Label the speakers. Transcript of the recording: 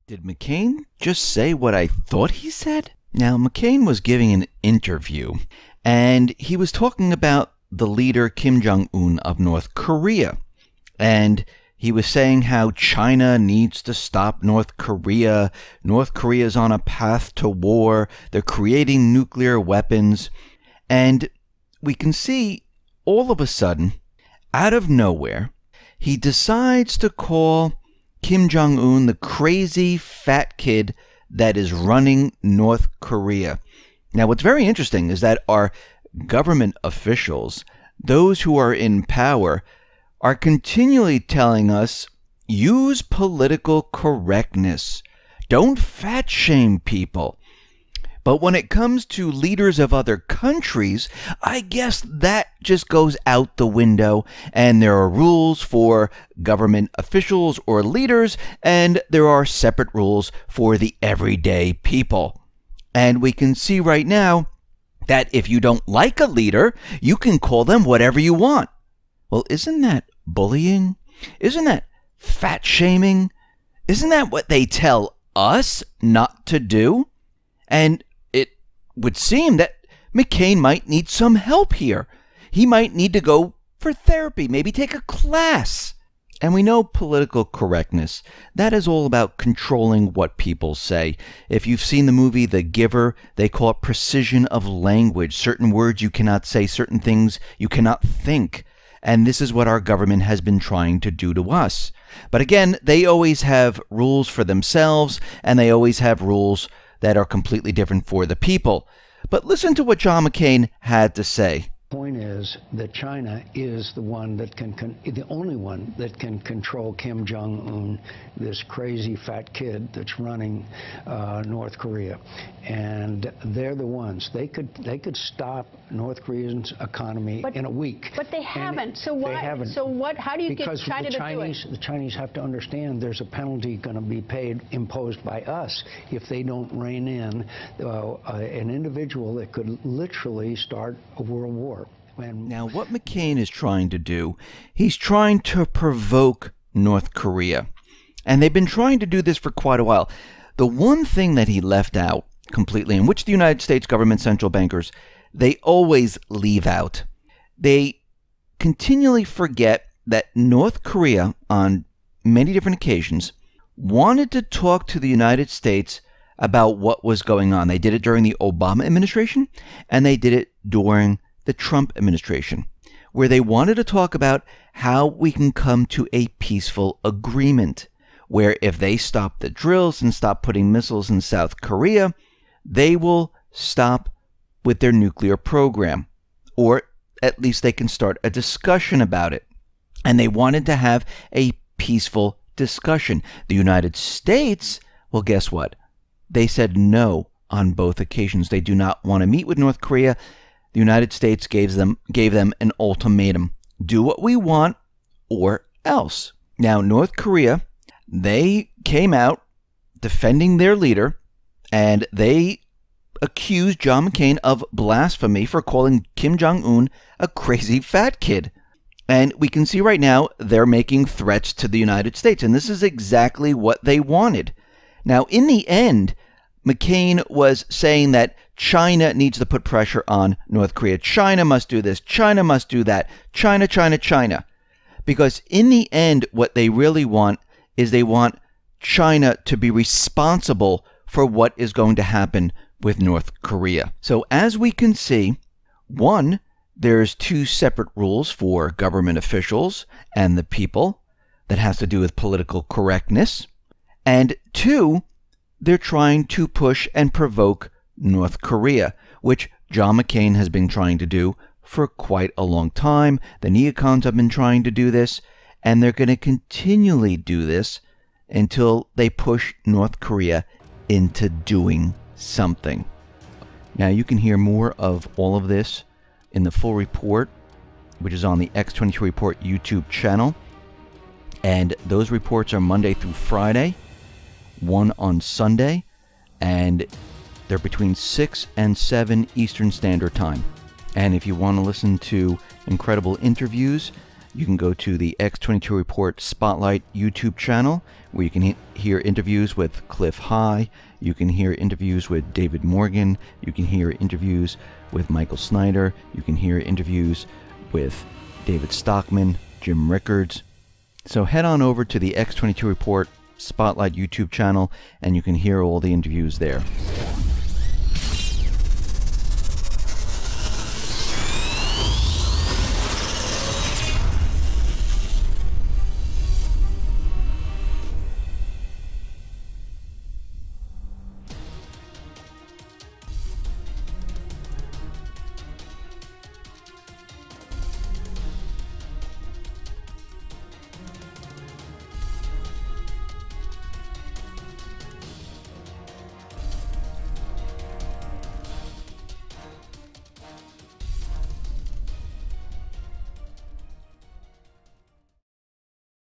Speaker 1: Did McCain just say what I thought he said? Now, McCain was giving an interview, and he was talking about the leader Kim Jong-un of North Korea. And he was saying how China needs to stop North Korea. North Korea is on a path to war. They're creating nuclear weapons. And we can see all of a sudden, out of nowhere, he decides to call Kim Jong-un the crazy fat kid that is running North Korea. Now, what's very interesting is that our government officials, those who are in power, are continually telling us, use political correctness. Don't fat shame people. But when it comes to leaders of other countries, I guess that just goes out the window, and there are rules for government officials or leaders, and there are separate rules for the everyday people. And we can see right now that if you don't like a leader, you can call them whatever you want. Well, isn't that bullying? Isn't that fat shaming? Isn't that what they tell us not to do? And would seem that McCain might need some help here. He might need to go for therapy, maybe take a class. And we know political correctness. That is all about controlling what people say. If you've seen the movie The Giver, they call it precision of language. Certain words you cannot say, certain things you cannot think. And this is what our government has been trying to do to us. But again, they always have rules for themselves, and they always have rules that are completely different for the people. But listen to what John McCain had to say.
Speaker 2: Point is that China is the one that the only one that can control Kim Jong-un, this crazy fat kid that's running North Korea, and they're the ones. They could stop North Korea's economy in a week.
Speaker 3: But they haven't. So why? They haven't. So what? How do you get China to do it?
Speaker 2: The Chinese have to understand there's a penalty going to be imposed by us if they don't rein in an individual that could literally start a world war.
Speaker 1: Now, what McCain is trying to do, he's trying to provoke North Korea. And they've been trying to do this for quite a while. The one thing that he left out completely, in which the United States government central bankers, they always leave out. They continually forget that North Korea, on many different occasions, wanted to talk to the United States about what was going on. They did it during the Obama administration, and they did it during the Trump administration, where they wanted to talk about how we can come to a peaceful agreement, where if they stop the drills and stop putting missiles in South Korea, they will stop with their nuclear program, or at least they can start a discussion about it. And they wanted to have a peaceful discussion. The United States, well, guess what? They said no on both occasions. They do not want to meet with North Korea. The United States gave them an ultimatum. Do what we want or else. Now, North Korea, they came out defending their leader, and they accused John McCain of blasphemy for calling Kim Jong-un a crazy fat kid. And we can see right now they're making threats to the United States, and this is exactly what they wanted. Now, in the end, McCain was saying that China needs to put pressure on North Korea. China must do this. China must do that. China, China, China. Because in the end, what they really want is they want China to be responsible for what is going to happen with North Korea. So as we can see, one, there's two separate rules for government officials and the people that has to do with political correctness. And two, they're trying to push and provoke North Korea, which John McCain has been trying to do for quite a long time. The neocons have been trying to do this, and they're going to continually do this until they push North Korea into doing something. Now, you can hear more of all of this in the full report, which is on the X22 Report YouTube channel. And those reports are Monday through Friday, one on Sunday, and they're between 6 and 7 Eastern Standard Time. And if you want to listen to incredible interviews, You can go to the X22 Report Spotlight YouTube channel, where you can hear interviews with Cliff High. You can hear interviews with David Morgan. You can hear interviews with Michael Snyder. You can hear interviews with David Stockman, Jim Rickards. So head on over to the X22 Report Spotlight YouTube channel, and you can hear all the interviews there.